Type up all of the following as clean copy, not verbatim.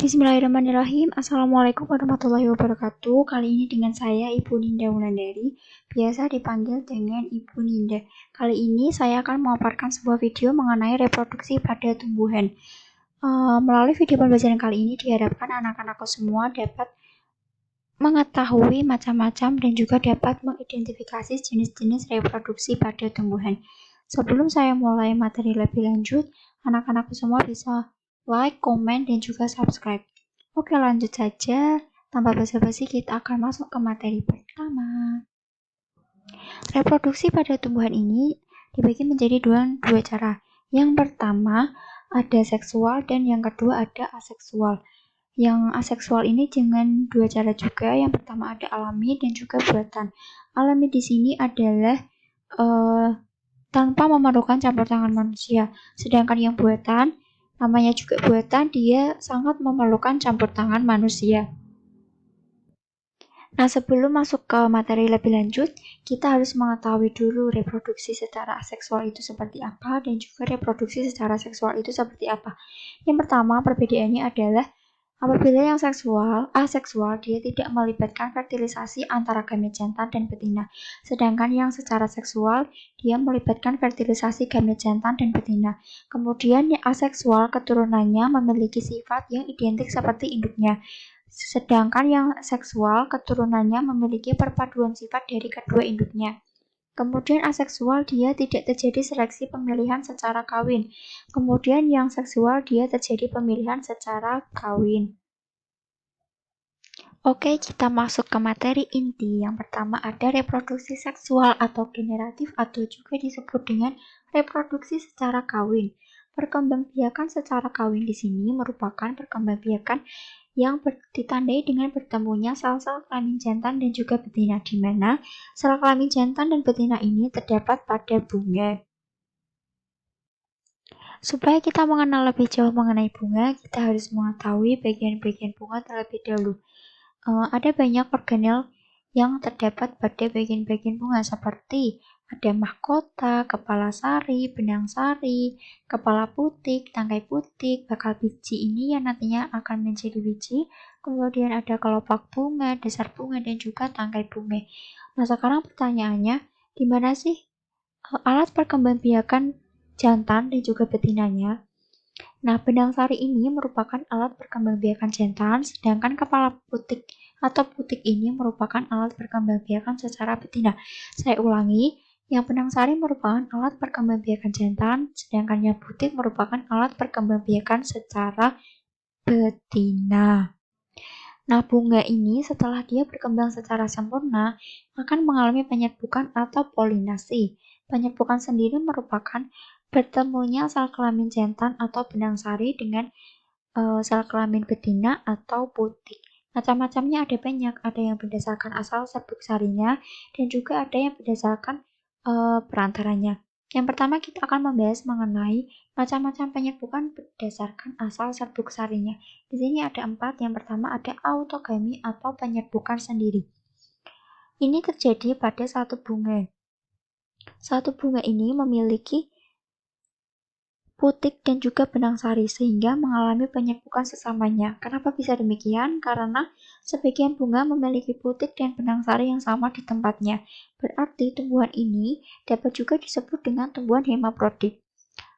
Bismillahirrahmanirrahim. Assalamualaikum warahmatullahi wabarakatuh. Kali ini dengan saya Ibu Ninda Wulandari, biasa dipanggil dengan Ibu Ninda. Kali ini saya akan memaparkan sebuah video mengenai reproduksi pada tumbuhan. Melalui video pembelajaran kali ini diharapkan anak-anakku semua dapat mengetahui macam-macam dan juga dapat mengidentifikasi jenis-jenis reproduksi pada tumbuhan. Sebelum saya mulai materi lebih lanjut, anak-anakku semua bisa like, komen, dan juga subscribe. Oke, lanjut saja. Tanpa basa-basi, kita akan masuk ke materi pertama. Reproduksi pada tumbuhan ini dibagi menjadi dua cara. Yang pertama ada seksual dan yang kedua ada aseksual. Yang aseksual ini dengan dua cara juga. Yang pertama ada alami dan juga buatan. Alami di sini adalah tanpa memerlukan campur tangan manusia. Sedangkan yang buatan, namanya juga buatan, dia sangat memerlukan campur tangan manusia. Nah, sebelum masuk ke materi lebih lanjut, kita harus mengetahui dulu reproduksi secara aseksual itu seperti apa dan juga reproduksi secara seksual itu seperti apa. Yang pertama, perbedaannya adalah apabila yang aseksual, dia tidak melibatkan fertilisasi antara gamet jantan dan betina. Sedangkan yang secara seksual, dia melibatkan fertilisasi gamet jantan dan betina. Kemudian yang aseksual, keturunannya memiliki sifat yang identik seperti induknya. Sedangkan yang seksual, keturunannya memiliki perpaduan sifat dari kedua induknya. Kemudian aseksual, dia tidak terjadi seleksi pemilihan secara kawin. Kemudian yang seksual, dia terjadi pemilihan secara kawin. Oke, kita masuk ke materi inti. Yang pertama ada reproduksi seksual atau generatif atau juga disebut dengan reproduksi secara kawin. Perkembangbiakan secara kawin di sini merupakan perkembangbiakan yang ditandai dengan bertemunya sel-sel kelamin jantan dan juga betina, di mana sel kelamin jantan dan betina ini terdapat pada bunga. Supaya kita mengenal lebih jauh mengenai bunga, kita harus mengetahui bagian-bagian bunga terlebih dahulu. Ada banyak organel yang terdapat pada bagian-bagian bunga seperti ada mahkota, kepala sari, benang sari, kepala putik, tangkai putik, bakal biji ini yang nantinya akan menjadi biji, kemudian ada kelopak bunga, dasar bunga, dan juga tangkai bunga. Nah, sekarang pertanyaannya, di mana sih alat perkembangbiakan jantan dan juga betinanya? Nah, benang sari ini merupakan alat perkembangbiakan jantan, sedangkan kepala putik atau putik ini merupakan alat perkembangbiakan secara betina. Saya ulangi, yang benang sari merupakan alat perkembangbiakan jantan, sedangkan yang putik merupakan alat perkembangbiakan secara betina. Nah, bunga ini setelah dia berkembang secara sempurna akan mengalami penyerbukan atau polinasi. Penyerbukan sendiri merupakan bertemunya sel kelamin jantan atau benang sari dengan sel kelamin betina atau putik. Macam-macamnya ada banyak, ada yang berdasarkan asal serbuk sarinya dan juga ada yang berdasarkan perantaranya. Yang pertama kita akan membahas mengenai macam-macam penyerbukan berdasarkan asal serbuk sarinya. Di sini ada 4. Yang pertama ada autogami atau penyerbukan sendiri. Ini terjadi pada satu bunga. Satu bunga ini memiliki putik dan juga benang sari sehingga mengalami penyerbukan sesamanya. Kenapa bisa demikian? Karena sebagian bunga memiliki putik dan benang sari yang sama di tempatnya. Berarti tumbuhan ini dapat juga disebut dengan tumbuhan hemaprodit.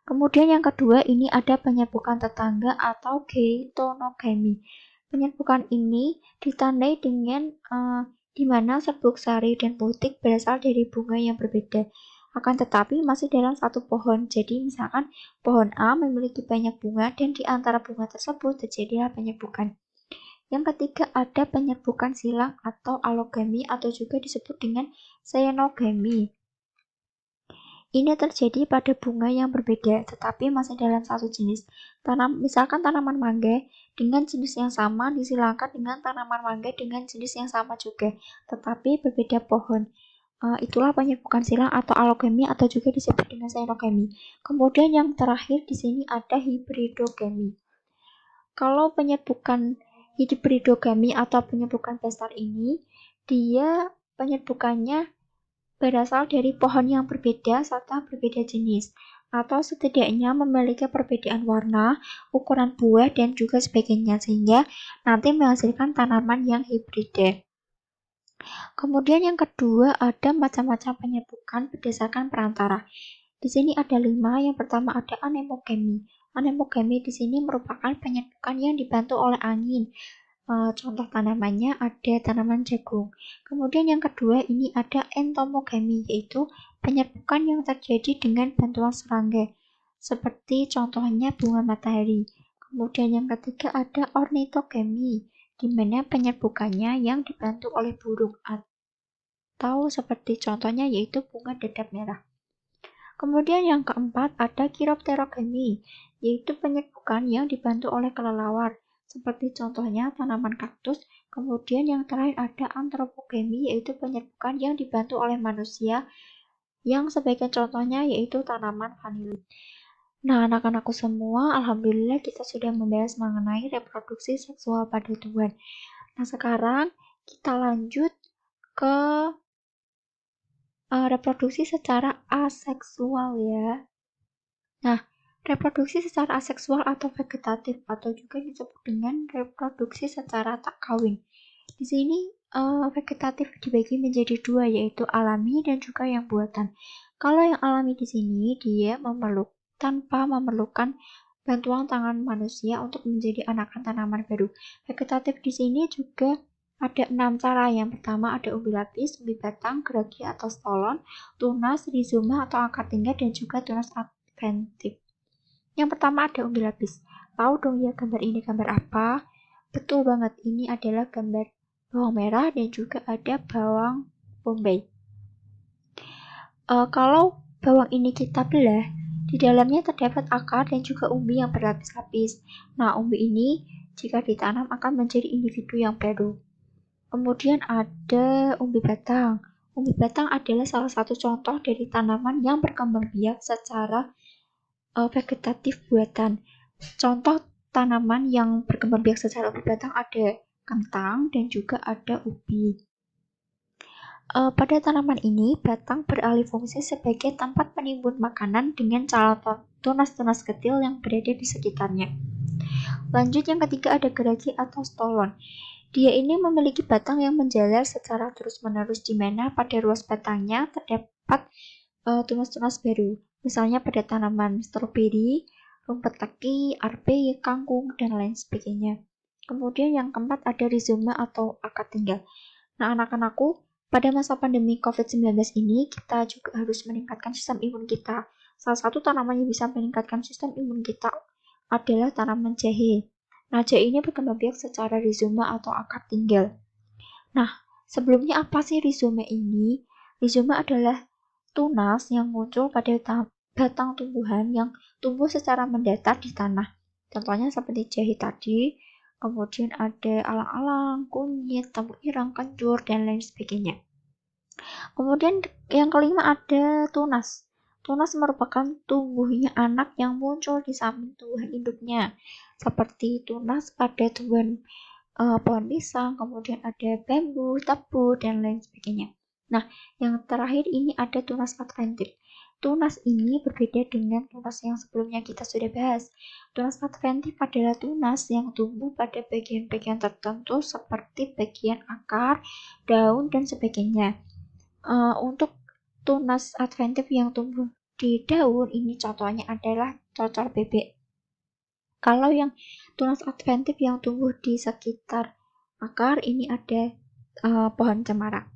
Kemudian yang kedua ini ada penyerbukan tetangga atau geitonogami. Penyerbukan ini ditandai dengan di mana serbuk sari dan putik berasal dari bunga yang berbeda. Akan tetapi masih dalam satu pohon. Jadi misalkan pohon A memiliki banyak bunga dan di antara bunga tersebut terjadilah penyerbukan. Yang ketiga ada penyerbukan silang atau alogami atau juga disebut dengan cyanogamy. Ini terjadi pada bunga yang berbeda tetapi masih dalam satu jenis. Misalkan tanaman mangga dengan jenis yang sama disilangkan dengan tanaman mangga dengan jenis yang sama juga, tetapi berbeda pohon. Itulah penyerbukan silang atau alogami atau juga disebut dengan cyanogamy. Kemudian yang terakhir di sini ada hibridogamy. Kalau penyerbukan hibridogamy atau penyerbukan pester ini, dia penyerbukannya berasal dari pohon yang berbeda serta berbeda jenis. atau setidaknya memiliki perbedaan warna, ukuran buah, dan juga sebagainya, sehingga nanti menghasilkan tanaman yang hibrida. Kemudian yang kedua, ada macam-macam penyerbukan berdasarkan perantara. Di sini ada 5. Yang pertama ada anemogami. Anemogami di sini merupakan penyerbukan yang dibantu oleh angin. Contoh tanamannya ada tanaman jagung. Kemudian yang kedua ini ada entomogami, yaitu penyerbukan yang terjadi dengan bantuan serangga, seperti contohnya bunga matahari. Kemudian yang ketiga ada ornitogami, di mana penyerbukannya yang dibantu oleh burung, atau seperti contohnya yaitu bunga dadap merah. Kemudian yang keempat ada chiropterogami, yaitu penyerbukan yang dibantu oleh kelelawar, seperti contohnya tanaman kaktus. Kemudian yang terakhir ada antropogami, yaitu penyerbukan yang dibantu oleh manusia, yang sebagai contohnya yaitu tanaman vanili. Nah, anak-anakku semua, alhamdulillah kita sudah membahas mengenai reproduksi seksual pada tumbuhan. Nah, sekarang kita lanjut ke reproduksi secara aseksual ya. Nah, reproduksi secara aseksual atau vegetatif atau juga disebut dengan reproduksi secara tak kawin. Di sini vegetatif dibagi menjadi 2, yaitu alami dan juga yang buatan. Kalau yang alami di sini dia tanpa memerlukan bantuan tangan manusia untuk menjadi anakan tanaman baru. Vegetatif di sini juga ada 6 cara. Yang pertama ada umbi lapis, umbi batang, geragi atau stolon, tunas, rizoma atau akar tinggal, dan juga tunas adventif. Yang pertama ada umbi lapis. Tahu dong ya gambar ini gambar apa? Betul banget, ini adalah gambar bawang merah dan juga ada bawang bombay. Kalau bawang ini kita belah, di dalamnya terdapat akar dan juga umbi yang berlapis-lapis. Nah, umbi ini jika ditanam akan menjadi individu yang baru. Kemudian ada umbi batang. Umbi batang adalah salah satu contoh dari tanaman yang berkembang biak secara vegetatif buatan. Contoh tanaman yang berkembang biak secara umbi batang ada kentang dan juga ada ubi. Pada tanaman ini, batang beralih fungsi sebagai tempat penimbun makanan dengan calon tunas-tunas kecil yang berada di sekitarnya. Lanjut yang ketiga ada geragi atau stolon. Dia ini memiliki batang yang menjalar secara terus-menerus, di mana pada ruas batangnya terdapat tunas-tunas baru. Misalnya pada tanaman stroberi, rumput teki, arpe, kangkung, dan lain sebagainya. Kemudian yang keempat ada rizoma atau akar tinggal. Nah, anak-anakku, pada masa pandemi COVID-19 ini, kita juga harus meningkatkan sistem imun kita. Salah satu tanaman yang bisa meningkatkan sistem imun kita adalah tanaman jahe. Nah, jahe ini berkembang biak secara rizoma atau akar tinggal. Nah, sebelumnya apa sih rizoma ini? Rizoma adalah tunas yang muncul pada batang tumbuhan yang tumbuh secara mendatar di tanah. Contohnya seperti jahe tadi, kemudian ada alang-alang, kunyit, tamu irang, kencur, dan lain sebagainya. Kemudian yang kelima ada tunas. Tunas merupakan tumbuhnya anak yang muncul di samping tumbuhan induknya, seperti tunas pada tumbuhan pohon pisang, kemudian ada bambu, tebu, dan lain sebagainya. Nah, yang terakhir ini ada tunas adventif. Tunas ini berbeda dengan tunas yang sebelumnya kita sudah bahas. Tunas adventif adalah tunas yang tumbuh pada bagian-bagian tertentu seperti bagian akar, daun, dan sebagainya. Untuk tunas adventif yang tumbuh di daun ini contohnya adalah cocor bebek. Kalau yang tunas adventif yang tumbuh di sekitar akar ini ada pohon cemara.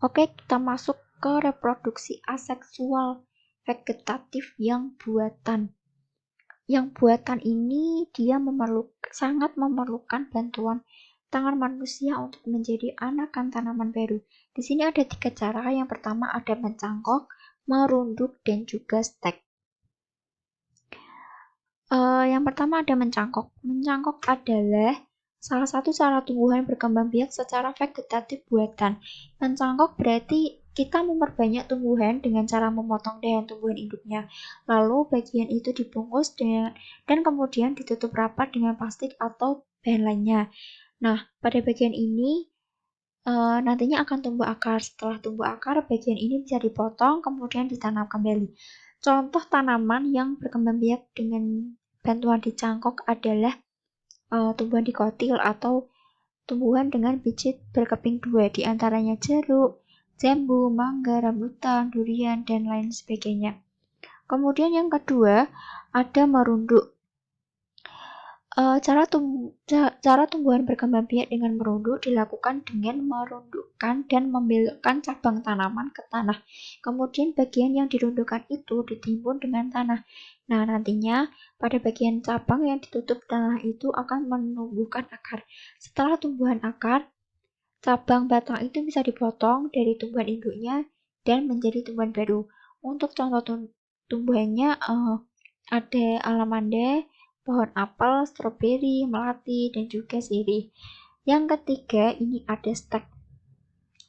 Oke, kita masuk ke reproduksi aseksual vegetatif yang buatan. Yang buatan ini dia sangat memerlukan bantuan tangan manusia untuk menjadi anakan tanaman baru. Di sini ada 3 cara. Yang pertama ada mencangkok, merunduk, dan juga stek. Yang pertama ada mencangkok. Mencangkok adalah salah satu cara tumbuhan berkembang biak secara vegetatif buatan. Mencangkok berarti kita memperbanyak tumbuhan dengan cara memotong dahan tumbuhan induknya. Lalu bagian itu dibungkus dan kemudian ditutup rapat dengan plastik atau bahan lainnya. Nah, pada bagian ini nantinya akan tumbuh akar. Setelah tumbuh akar, bagian ini bisa dipotong, kemudian ditanam kembali. Contoh tanaman yang berkembang biak dengan bantuan dicangkok adalah tumbuhan dikotil atau tumbuhan dengan biji berkeping dua, di antaranya jeruk, jambu, mangga, rambutan, durian, dan lain sebagainya. Kemudian yang kedua, ada merunduk. Cara tumbuhan berkembang biak dengan merunduk dilakukan dengan merundukkan dan membelokkan cabang tanaman ke tanah. Kemudian bagian yang dirundukkan itu ditimbun dengan tanah. Nah, nantinya pada bagian cabang yang ditutup tanah itu akan menumbuhkan akar. Setelah tumbuhan akar, cabang batang itu bisa dipotong dari tumbuhan induknya dan menjadi tumbuhan baru. Untuk contoh tumbuhannya ada alamanda, pohon apel, stroberi, melati, dan juga sirih. Yang ketiga, ini ada stek.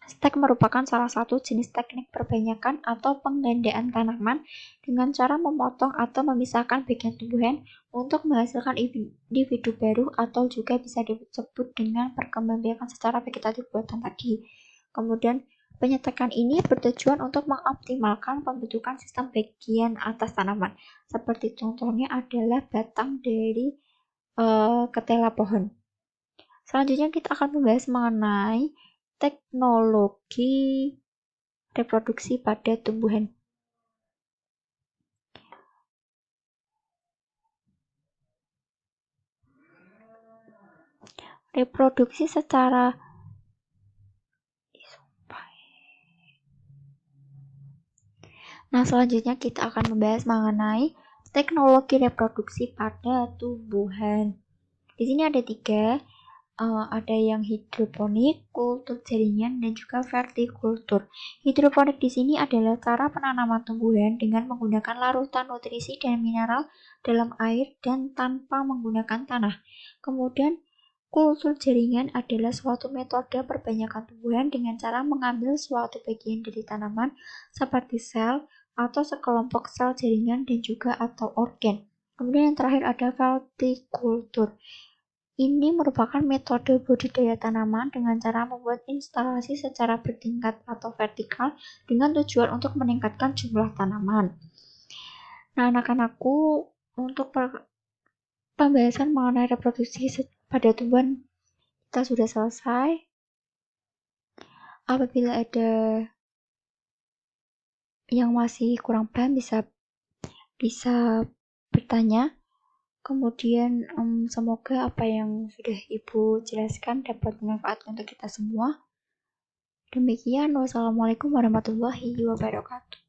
Stek merupakan salah satu jenis teknik perbanyakan atau penggandaan tanaman dengan cara memotong atau memisahkan bagian tumbuhan untuk menghasilkan individu baru atau juga bisa disebut dengan perkembangbiakan secara vegetatif buatan tadi. Kemudian penyetekan ini bertujuan untuk mengoptimalkan pembentukan sistem bagian atas tanaman. Seperti contohnya adalah batang dari ketela pohon. Selanjutnya kita akan membahas mengenai teknologi reproduksi pada tumbuhan. Reproduksi secara Nah, selanjutnya kita akan membahas mengenai teknologi reproduksi pada tumbuhan. Di sini ada 3, ada yang hidroponik, kultur jaringan, dan juga vertikultur. Hidroponik di sini adalah cara penanaman tumbuhan dengan menggunakan larutan nutrisi dan mineral dalam air dan tanpa menggunakan tanah. Kemudian kultur jaringan adalah suatu metode perbanyakan tumbuhan dengan cara mengambil suatu bagian dari tanaman seperti sel atau sekelompok sel jaringan dan juga atau organ. Kemudian yang terakhir ada vertikultur. Ini merupakan metode budidaya tanaman dengan cara membuat instalasi secara bertingkat atau vertikal dengan tujuan untuk meningkatkan jumlah tanaman. Nah, anak-anakku, untuk pembahasan mengenai reproduksi pada tumbuhan kita sudah selesai. Apabila ada yang masih kurang paham bisa bertanya. Kemudian semoga apa yang sudah Ibu jelaskan dapat bermanfaat untuk kita semua. Demikian, wassalamualaikum warahmatullahi wabarakatuh.